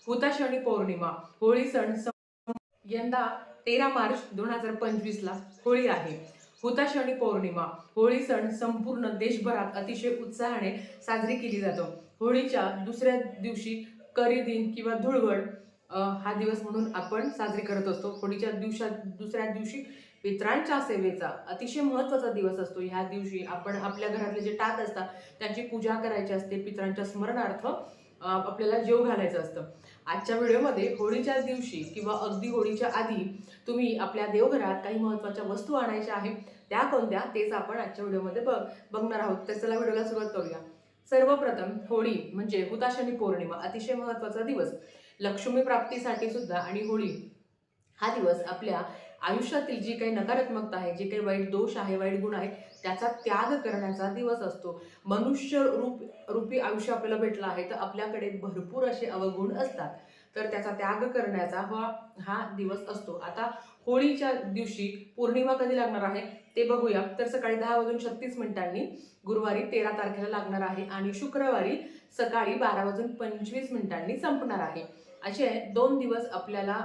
हुताशनी पौर्णिमा होळी सण यंदा 13 मार्च 2025 ला होळी आहे। हुताशनी पौर्णिमा होळी सण संपूर्ण देशभरात अतिशय उत्साहाने साजरी केली जातो। होळीच्या दुसऱ्या दिवशी करी दिन किंवा धुळवड हा दिवस म्हणून आपण साजरी करत असतो। होळीच्या दुसऱ्या दिवशी पितरांच्या सेवेचा अतिशय महत्त्वाचा दिवस असतो। ह्या दिवशी आपण आपल्या घरातले जे टाक असतात त्यांची पूजा करायची असते। पितरांच्या स्मरणार्थ आपल्याला जेव घालायचं असतं। आजच्या व्हिडिओमध्ये होळीच्या दिवशी किंवा अगदी होळीच्या आधी तुम्ही आपल्या देवघरात काही महत्त्वाच्या वस्तू आणायच्या आहेत, त्या कोणत्या तेच आपण आजच्या व्हिडिओमध्ये बघणार आहोत। तर चला व्हिडिओला सुरुवात करूया। सर्वप्रथम होळी म्हणजे हुताशनी पौर्णिमा अतिशय महत्त्वाचा दिवस, लक्ष्मी प्राप्तीसाठी सुद्धा। आणि होळी हा दिवस आपल्या आयुष्यातील जी काही नकारात्मकता आहे, जे काही वाईट दोष आहे, वाईट गुण आहे, त्याचा त्याग करण्याचा दिवस असतो। मनुष्य रूपी आयुष्य आपल्याला भेटलं आहे, तर आपल्याकडे भरपूर असे अवगुण असतात, तर त्याचा त्याग करण्याचा हा दिवस असतो। आता होळीच्या दिवशी पौर्णिमा कधी लागणार आहे ते बघूया। तर सकाळी 10:36 गुरुवारी 13 तारखेला लागणार आहे आणि शुक्रवारी सकाळी 12:25 संपणार आहे। असे 2 दिवस आपल्याला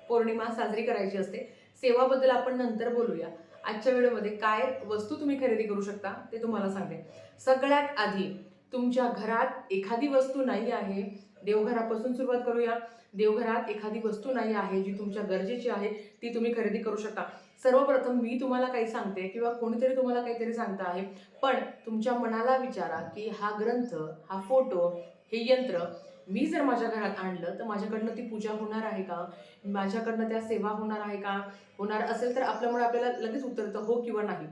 पौर्णिमा साजरी करायची असते। सेवाबद्दल आपण नंतर बोलूया। आजच्या व्हिडिओमध्ये काय वस्तू तुम्ही खरेदी करू शकता ते तुम्हाला सांगते। सगळ्यात आधी तुमच्या घरात एखादी वस्तू नाही आहे, देवघरापासून सुरुवात करूया। देवघरात एखादी वस्तू नाही आहे जी तुमच्या गरजेची आहे, ती तुम्ही खरेदी करू शकता। सर्वप्रथम मी तुम्हाला काही सांगते किंवा कोणीतरी तुम्हाला काहीतरी सांगतं आहे, पण तुमच्या मनाला विचारा की हा ग्रंथ, हा फोटो, हे यंत्र मी जर माझ्या घरात आणलं तर माझ्याकडनं ती पूजा होणार आहे का? माझ्याकडनं त्या सेवा होणार आहे का? होणार असेल तर आपल्यामुळे आपल्याला लगेच उत्तरतं हो किंवा नाही।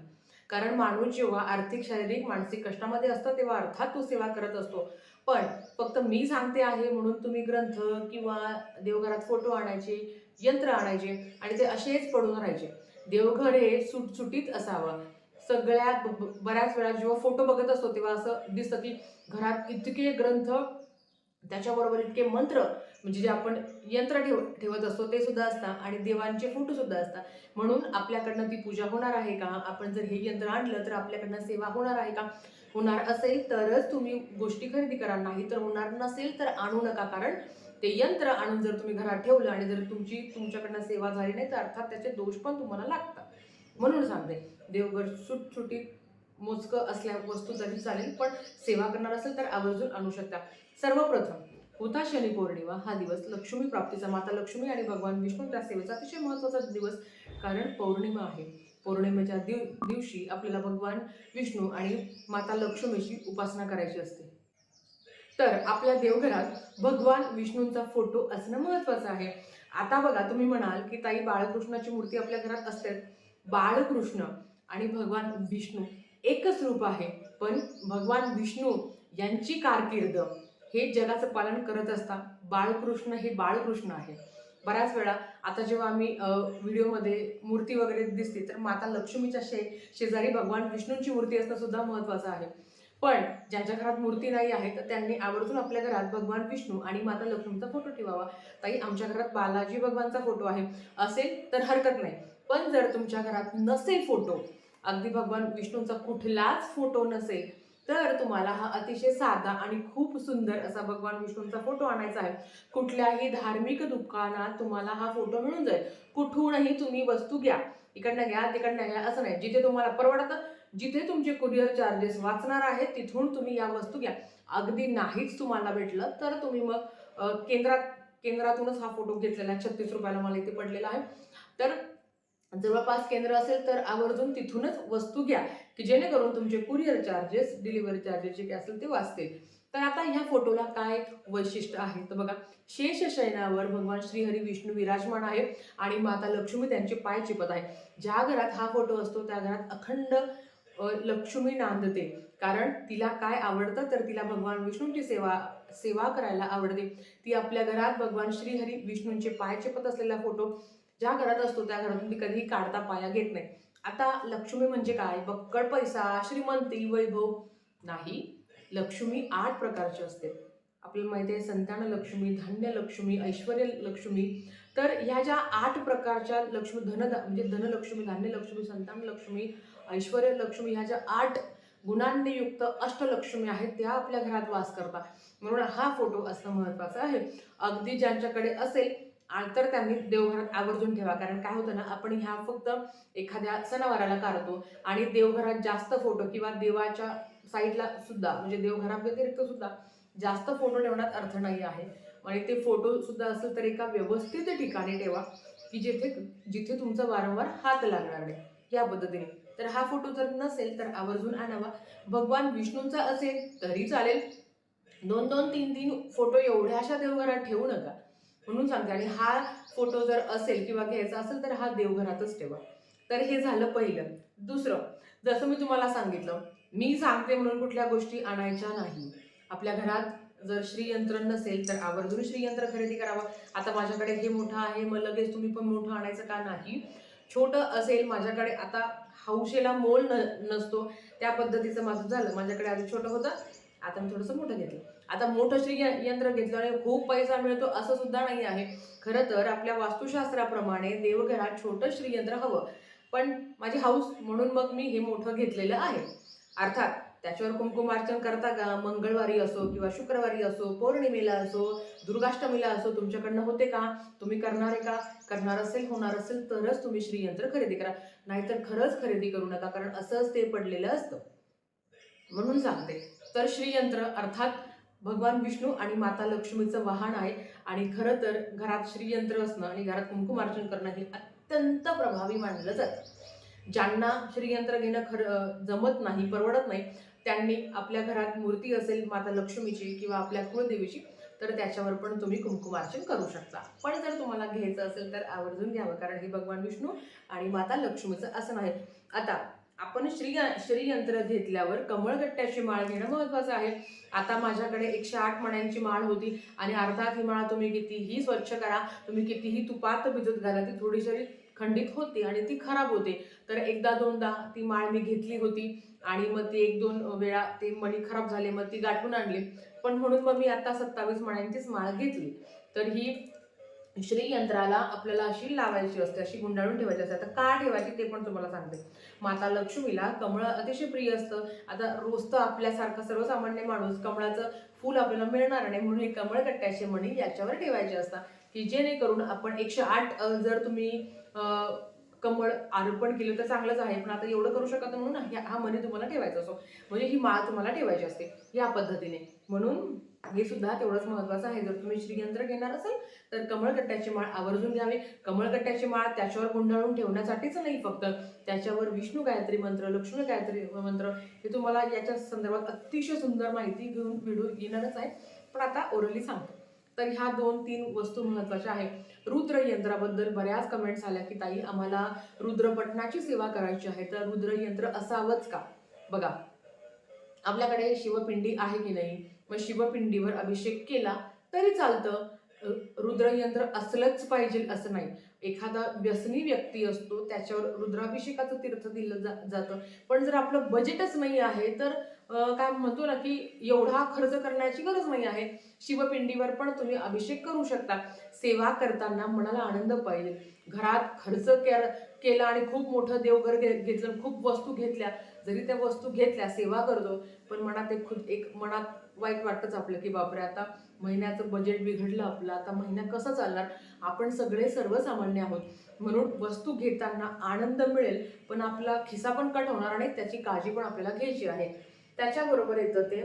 कारण माणूस जेव्हा आर्थिक, शारीरिक, मानसिक कष्टामध्ये असतो तेव्हा अर्थात तो सेवा करत असतो। पण फक्त मी सांगते आहे म्हणून तुम्ही ग्रंथ किंवा देवघरात फोटो आणायचे, यंत्र आणायचे आणि ते असेच पडून राहायचे। देवघर हे सुटसुटीत असावं। बऱ्याच वेळा जेव्हा फोटो बघत असतो तेव्हा असं दिसतं की घरात इतके ग्रंथ, त्याच्याबरोबर इतके मंत्र, म्हणजे जे आपण यंत्र ठेवत असतो ते सुद्धा असतात आणि देवांचे फोटो सुद्धा असतात। म्हणून आपल्याकडनं ती पूजा होणार आहे का? आपण जर हे यंत्र आणलं तर आपल्याकडनं सेवा होणार आहे का? होणार असेल तरच तुम्ही गोष्टी खरेदी करा, नाही तर होणार नसेल तर आणू नका। कारण ते यंत्र आणून जर तुम्ही घरात ठेवलं आणि जर तुमच्याकडनं सेवा झाली नाही तर अर्थात त्याचे दोष पण तुम्हाला लागतात। म्हणून सांगते, देवघर सुटसुटीत मोजकं असल्या वस्तू तरी चालेल, पण सेवा करणार असेल तर आवर्जून आणू शकता। सर्वप्रथम हुताशनी पौर्णिमा हा दिवस लक्ष्मी प्राप्तीचा, माता लक्ष्मी आणि भगवान विष्णूंच्या सेवेचा अतिशय महत्त्वाचा दिवस। कारण पौर्णिमा आहे। पौर्णिमेच्या दिवशी आपल्याला भगवान विष्णू आणि माता लक्ष्मीची उपासना करायची असते। तर आपल्या देवघरात भगवान विष्णूंचा फोटो असणं महत्त्वाचं आहे। आता बघा, तुम्ही म्हणाल की ताई बाळकृष्णाची मूर्ती आपल्या घरात असते। बाळकृष्ण आणि भगवान विष्णू एकच रूप आहे, पण भगवान विष्णू यांची कारकीर्द हे जगाचं पालन करत असतात। बाळकृष्ण हे बाळकृष्ण आहे। बऱ्याच वेळा आता जेव्हा आम्ही व्हिडिओमध्ये मूर्ती वगैरे दिसते तर माता लक्ष्मीच्या शेजारी भगवान विष्णूंची मूर्ती असणं सुद्धा महत्त्वाचं आहे। पण ज्यांच्या घरात मूर्ती नाही आहे तर त्यांनी आवर्जून आपल्या घरात भगवान विष्णू आणि माता लक्ष्मीचा फोटो ठेवावा। ताई आमच्या घरात बालाजी भगवानचा फोटो आहे असेल तर हरकत नाही, पण जर तुमच्या घरात नसेल फोटो, अगदी भगवान विष्णूंचा कुठलाच फोटो नसेल, तर तुम्हाला हा अतिशय साधा आणि खूप सुंदर असा भगवान विष्णूंचा फोटो आणायचा आहे। कुठल्याही धार्मिक दुकानात तुम्हाला हा फोटो मिळून जाईल। कुठूनही तुम्ही वस्तू घ्या, इकडनं घ्या तिकडनं घ्या असं नाही, जिथे तुम्हाला परवडतं, जिथे तुमचे कुरिअर चार्जेस वाचणार आहेत तिथून तुम्ही या वस्तू घ्या। अगदी नाहीच तुम्हाला भेटलं तर तुम्ही मग केंद्रातूनच हा फोटो घेतलेला आहे। 36 रुपयाला मला इथे पडलेला आहे। तर जवळपास केंद्र असेल तर आवर्जून तिथूनच वस्तू घ्या, की जेणेकरून तुमचे कुरिअर चार्जेस, डिलिव्हरी चार्जेस जे काही असेल ते वाचतील। तर आता ह्या फोटोला काय वैशिष्ट्य आहे तर बघा, शेष शयनावर भगवान श्रीहरी विष्णू विराजमान आहे आणि माता लक्ष्मी त्यांचे पाय चिपत आहे। ज्या घरात हा फोटो असतो त्या घरात अखंड लक्ष्मी नांदते। कारण तिला काय आवडतं तर तिला भगवान विष्णूंची सेवा करायला आवडते। ती आपल्या घरात भगवान श्रीहरी विष्णूंचे पाय चिपत असलेला फोटो ज्या घरात असतो त्या घरातून ती कधीही काढता पाया घेत नाही। आता लक्ष्मी म्हणजे काय? बक्कळ पैसा, श्रीमंती, वैभव नाही। लक्ष्मी 8 प्रकारची असते। आपल्याला माहिती आहे, संतान लक्ष्मी, धान्य लक्ष्मी, ऐश्वर्य लक्ष्मी। तर ह्या ज्या 8 प्रकारच्या लक्ष्मी, म्हणजे धनलक्ष्मी, धान्य लक्ष्मी, संतान लक्ष्मी, ऐश्वर्य लक्ष्मी, ह्या ज्या 8 गुणांनी युक्त अष्टलक्ष्मी आहेत त्या आपल्या घरात वास करतात, म्हणून हा फोटो असणं महत्त्वाचं आहे. अगदी ज्यांच्याकडे असेल तर त्यांनी देवघरात आवर्जून ठेवा. कारण काय होतं ना, आपण ह्या फक्त एखाद्या सणावाराला काढतो आणि देवघरात जास्त फोटो किंवा देवाच्या साईडला सुद्धा म्हणजे देवघरात व्यतिरिक्त सुद्धा जास्त फोटो ठेवण्यात अर्थ नाही आहे. आणि ते फोटो सुद्धा असेल तर एका व्यवस्थित ठिकाणी ठेवा की जिथे तुमचा वारंवार हात लागणार नाही, या पद्धतीने. तर हा फोटो जर नसेल तर आवर्जून आणावा. भगवान विष्णूंचा असेल तरी चालेल. 2-2, 3-3 फोटो एवढ्याशा देवघरात ठेवू नका, म्हणून सांगते. आणि हा फोटो जर असेल किंवा घ्यायचा असेल तर हा देवघरातच ठेवा. तर हे झालं पहिलं. दुसरं, जसं मी तुम्हाला सांगितलं, मी सांगते म्हणून कुठल्या गोष्टी आणायच्या नाही. आपल्या घरात जर श्रीयंत्र नसेल तर आवर्जून श्रीयंत्र खरेदी करावा. आता माझ्याकडे हे मोठं आहे, मग लगेच तुम्ही पण मोठं आणायचं का? नाही. छोटं असेल, माझ्याकडे आता हौशेला मोल नसतो, त्या पद्धतीचं माझं झालं. माझ्याकडे आधी छोटं होतं, आता मी थोडंसं मोठं घेतलं. आता मोठं श्रीयंत्र घेतलं आणि खूप पैसा मिळतो असं सुद्धा नाही आहे. खरं तर आपल्या वास्तुशास्त्राप्रमाणे देवघरात छोटं श्रीयंत्र हवं, पण माझी हौस म्हणून मग मी हे मोठं घेतलेलं आहे. अर्थात त्याच्यावर कुंकुमार्चन करता का? मंगळवारी असो किंवा शुक्रवारी असो, पौर्णिमेला असो, दुर्गाष्टमीला असो, तुमच्याकडनं होते का? तुम्ही करणार आहे का? करणार असेल, होणार असेल तरच तुम्ही श्रीयंत्र खरेदी करा, नाहीतर खरंच खरेदी करू नका, कारण असंच ते पडलेलं असतं, म्हणून सांगते. तर श्रीयंत्र अर्थात भगवान विष्णू आणि माता लक्ष्मीचं वाहन आहे. आणि खरं तर घरात श्रीयंत्र असणं आणि घरात कुंकुमार्चन करणं हे अत्यंत प्रभावी मानलं जातं. ज्यांना श्रीयंत्र घेणं जमत नाही, परवडत नाही, त्यांनी आपल्या घरात मूर्ती असेल माता लक्ष्मीची किंवा आपल्या कुळदेवीची, तर त्याच्यावर पण तुम्ही कुंकुमार्चन करू शकता. पण जर तुम्हाला घ्यायचं असेल तर आवर्जून घ्यावं, कारण हे भगवान विष्णू आणि माता लक्ष्मीचं असं नाही. आता आपण श्रीयंत्र घेतल्यावर कमळगट्ट्याची माळ घेणं महत्वाचं आहे. आता माझ्याकडे 108 मण्यांची माळ होती आणि अर्थात ही माळ तुम्ही कितीही स्वच्छ करा, तुम्ही कितीही तुपात भिजत घाला, ती थोडीशी खंडित होते आणि ती खराब होते. तर एकदा दोनदा ती माळ मी घेतली होती आणि मग ती 1-2 वेळा ते मणी खराब झाले, मग ती गाठून आणली. पण म्हणून मग मी आता 27 मण्यांचीच माळ घेतली. तर ही श्रीयंत्राला आपल्याला अशी लावायची असते, अशी गुंडाळून ठेवायची असते. आता का ठेवायची ते पण तुम्हाला सांगते. माता लक्ष्मीला कमळ अतिशय प्रिय असतं. आता रोज तर आपल्यासारखा सर्वसामान्य माणूस कमळाचं फूल आपल्याला मिळणार नाही, म्हणून हे कमळगट्ट्याचे मणी याच्यावर ठेवायचे असतात, की जेणेकरून आपण 108 जर तुम्ही कमळ अर्पण केलं तर चांगलंच आहे, पण आता एवढं करू शकत म्हणून हा मणी तुम्हाला ठेवायचा असतो, म्हणजे ही माळ तुम्हाला ठेवायची असते या पद्धतीने. म्हणून हे सुद्धा तेवढंच महत्वाचं आहे. जर तुम्ही श्रीयंत्र घेणार असाल तर कमळगट्ट्याची माळ आवर्जून घ्यावी. कमळगट्ट्याची माळ त्याच्यावर गुंडाळून ठेवण्यासाठीच नाही, फक्त त्याच्यावर विष्णू गायत्री मंत्र, लक्ष्मी गायत्री मंत्र, हे तुम्हाला याच्या संदर्भात अतिशय सुंदर माहिती घेऊन व्हिडिओ येणारच आहे, पण आता ओरली सांगतो. तर ह्या 2-3 वस्तू महत्वाच्या आहेत. रुद्र यंत्राबद्दल बऱ्याच कमेंट्स आल्या की ताई आम्हाला रुद्रपठणाची सेवा करायची आहे, तर रुद्र यंत्र असावंच का? बघा, आपल्याकडे शिवपिंडी आहे की नाही, मग शिवपिंडीवर अभिषेक केला तरी चालतं. रुद्रयंत्र असलंच पाहिजे असं नाही. एखादा व्यसनी व्यक्ती असतो, त्याच्यावर रुद्राभिषेकाचं तीर्थ दिलं जातं. पण जर आपलं बजेटच नाही आहे तर काय म्हणतो ना की एवढा खर्च करण्याची गरज नाही आहे. शिवपिंडीवर पण तुम्ही अभिषेक करू शकता. सेवा करताना मनाला आनंद पाहिजे. घरात खर्च केला आणि खूप मोठं देवघर घेतलं, खूप वस्तू घेतल्या, जरी त्या वस्तू घेतल्या, सेवा करतो, पण मनात एक मनात वाईट वाटतंच आपलं की बापरे, आता महिन्याचं बजेट बिघडलं आपलं, आता महिना कसा चालणार? आपण सगळे सर्वसामान्य आहोत, म्हणून वस्तू घेताना आनंद मिळेल, पण आपला खिसा पण कट होणार आणि त्याची काळजी पण आपल्याला घ्यायची आहे. त्याच्याबरोबर येतं ते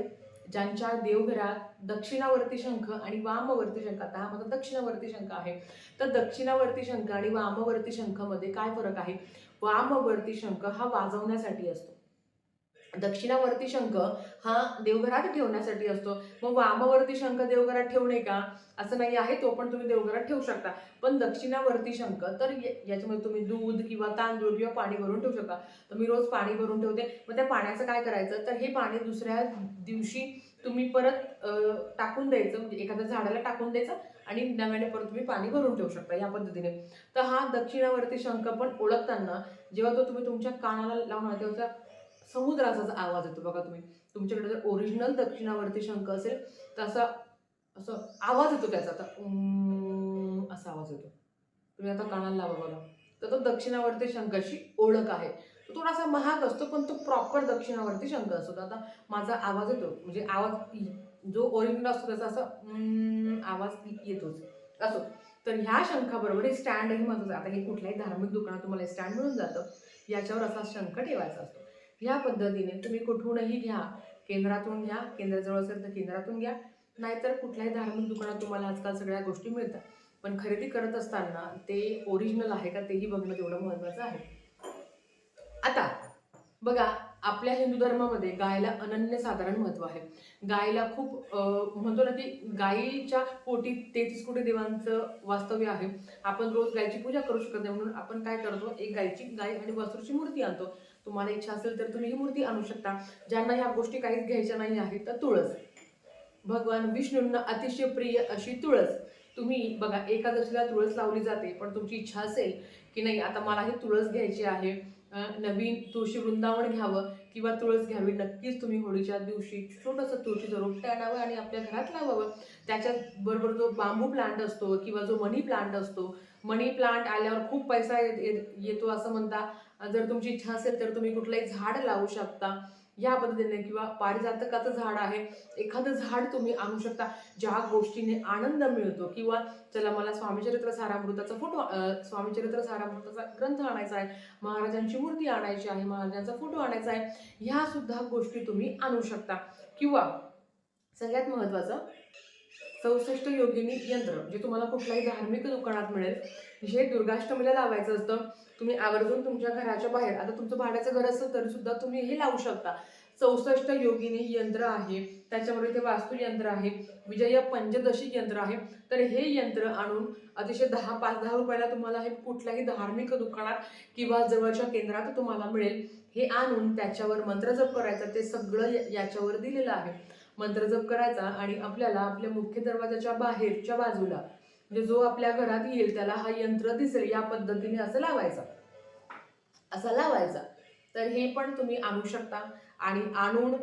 ज्यांच्या देवघरात दक्षिणावर्ती शंख आणि वामवर्ती शंख, आता हा माझा दक्षिणावर्ती शंख आहे, तर दक्षिणावर्ती शंख आणि वामवर्ती शंखामध्ये काय फरक आहे? वामवर्ती शंख हा वाजवण्यासाठी असतो, दक्षिणावर्ती शंख हा देवघरात ठेवण्यासाठी असतो. मग वामवर्ती शंख देवघरात ठेवू नये का? असं नाही आहे, तो पण तुम्ही देवघरात ठेवू शकता. पण दक्षिणावर्ती शंख तर याच्यामध्ये तुम्ही दूध किंवा तांदूळ किंवा पाणी भरून ठेवू शकता. तर मी रोज पाणी भरून ठेवते. मग त्या पाण्याचं काय करायचं, तर हे पाणी दुसऱ्या दिवशी तुम्ही परत टाकून द्यायचं, म्हणजे एखाद्या झाडाला टाकून द्यायचं आणि नव्याने परत तुम्ही पाणी भरून ठेवू शकता या पद्धतीने. तर हा दक्षिणावर्ती शंख पण ओळखताना जेव्हा तो तुम्ही तुमच्या कानाला लावणार तेव्हा समुद्राचा आवाज येतो बघा. तुमच्याकडे जर ओरिजिनल दक्षिणावर्ती शंख असेल तर असं आवाज येतो त्याचा, आता असा आवाज येतो. तुम्ही आता कानाला लावा बघा, तर तो दक्षिणावर्ती शंखाची ओळख आहे. तो थोडासा महाग असतो, पण तो प्रॉपर दक्षिणावरती शंख असतो. आता माझा आवाज येतो, म्हणजे आवाज जो ओरिजिनल असतो त्याचा असा आवाज येतोच असो. तर ह्या शंखाबरोबर हे स्टँडही महत्वाचं आहे. आता हे कुठल्याही धार्मिक दुकानात तुम्हाला स्टँड मिळून जातं. याच्यावर असा शंख ठेवायचा असतो. ह्या पद्धतीने तुम्ही कुठूनही घ्या, केंद्रातून घ्या, केंद्राजवळ असेल तर केंद्रातून घ्या, नाहीतर कुठल्याही धार्मिक दुकानात तुम्हाला आजकाल सगळ्या गोष्टी मिळतात. पण खरेदी करत असताना ते ओरिजिनल आहे का तेही बघणं तेवढं महत्त्वाचं आहे. आता बघा, आपल्या हिंदू धर्मामध्ये गायला अनन्यसाधारण महत्त्व आहे. गायला खूप म्हणतो ना की गायीच्या पोटी 33 कोटी देवांचं वास्तव्य आहे. आपण रोज गायची पूजा करू शकत नाही, म्हणून आपण काय करतो, एक गाय आणि वासरूची मूर्ती आणतो. तुम्हाला इच्छा असेल तर तुम्ही ही मूर्ती आणू शकता. ज्यांना ह्या गोष्टी काहीच घ्यायच्या नाही आहेत तर तुळस, भगवान विष्णूंना अतिशय प्रिय अशी तुळस. तुम्ही बघा, एकादशीला तुळस लावली जाते, पण तुमची इच्छा असेल की नाही आता मला ही तुळस घ्यायची आहे, नवीन तुळशी वृंदावन घ्यावं किंवा तुळस घ्यावी, नक्कीच तुम्ही होळीच्या दिवशी छोटंसं तुळशीचं रोपटं आणावं आणि आपल्या घरात लावावं. त्याच्याबरोबर जो बांबू प्लांट असतो किंवा जो मनी प्लांट असतो, मनी प्लांट आल्यावर खूप पैसा येतो असं म्हणता. जर तुमची इच्छा असेल तर तुम्ही कुठलंही झाड लावू शकता या पद्धतीने, किंवा पारिजातकाचं झाड आहे, एखादं झाड तुम्ही आणू शकता ज्या गोष्टीने आनंद मिळतो. किंवा चला मला स्वामीचरित्र सारामृताचा स्वामीचरित्र सारामृताचा ग्रंथ आणायचा आहे, महाराजांची मूर्ती आणायची आहे, महाराजांचा फोटो आणायचा आहे, ह्या सुद्धा गोष्टी तुम्ही आणू शकता. किंवा सगळ्यात महत्त्वाचं 64 योगिनी यंत्र, जे तुम्हाला कुठल्याही धार्मिक दुकानात मिळेल, जे दुर्गाष्टमीला लावायचं असतं. तुम्ही आवर्जून तुमच्या घराच्या बाहेर, आता तुमचं भाड्याचं घर असेल तरी सुद्धा तुम्ही हे लावू शकता. 64 योगिनी यंत्र आहे, त्याच्यामध्ये ते वास्तू यंत्र आहे, विजय पंचदशी यंत्र आहे. तर हे यंत्र आणून अतिशय 5-10 रुपयाला तुम्हाला हे कुठल्याही धार्मिक दुकानात किंवा जवळच्या केंद्रात तुम्हाला मिळेल. हे आणून त्याच्यावर मंत्रजप करायचा, ते सगळं याच्यावर दिलेलं आहे. मंत्रजप करायचा आणि आपल्याला आपल्या मुख्य दरवाजाच्या बाहेरच्या बाजूला, म्हणजे जो आपल्या घरात येईल त्याला हा यंत्र दिसेल या पद्धतीने असं लावायचा. तर हे पण तुम्ही आणू शकता. आणि आणून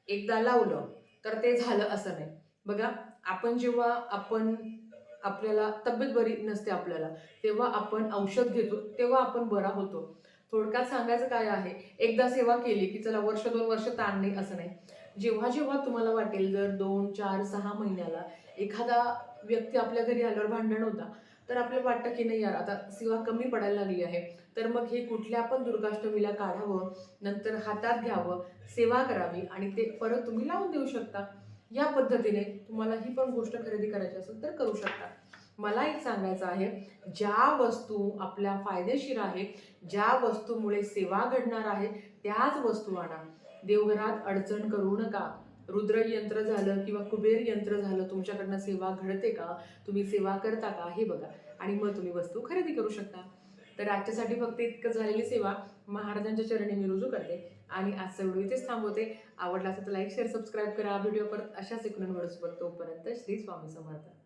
एकदा लावलं तर ते झालं असं नाही. बघा, जेव्हा आपल्याला तब्येत बरी नसते आपल्याला, तेव्हा आपण औषध घेतो, तेव्हा आपण बरा होतो. थोडक्यात सांगायचं काय आहे, एकदा सेवा केली की चला वर्ष 2 वर्ष ताण नाही असं नाही. जेव्हा जेव्हा तुम्हाला वाटेल, जर 2, 4, 6 महिन्याला एखादा व्यक्ती आपल्या घरी आल्यावर भांडण होता, तर आपल्याला वाटतं की नाही यार आता सेवा कमी पडायला लागली आहे, तर मग हे कुठल्या पण दुर्गाष्टमीला काढावं, नंतर हातात घ्यावं, सेवा करावी आणि ते परत तुम्ही लावून देऊ शकता. या पद्धतीने तुम्हाला ही पण गोष्ट खरेदी करायची असेल तर करू शकता. मला एक सांगायचं आहे, ज्या वस्तू आपल्या फायदेशीर आहेत, ज्या वस्तूमुळे सेवा घडणार आहे, त्याच वस्तू आणा. देवघरात अडचण करू नका. रुद्र यंत्र झालं किंवा कुबेर यंत्र झालं, तुमच्याकडनं सेवा घडते का, तुम्ही सेवा करता का हे बघा, आणि मग तुम्ही वस्तू खरेदी करू शकता. तर आजच्यासाठी फक्त इतकं झालेली सेवा महाराजांच्या चरणी मी रुजू करते आणि आजचा व्हिडिओ इथेच थांबवते. आवडला असेल तर लाईक, शेअर, सबस्क्राईब करा. व्हिडिओ परत अशाच एक नवीन व्हिडिओसोबत. तोपर्यंत श्री स्वामी समर्थ.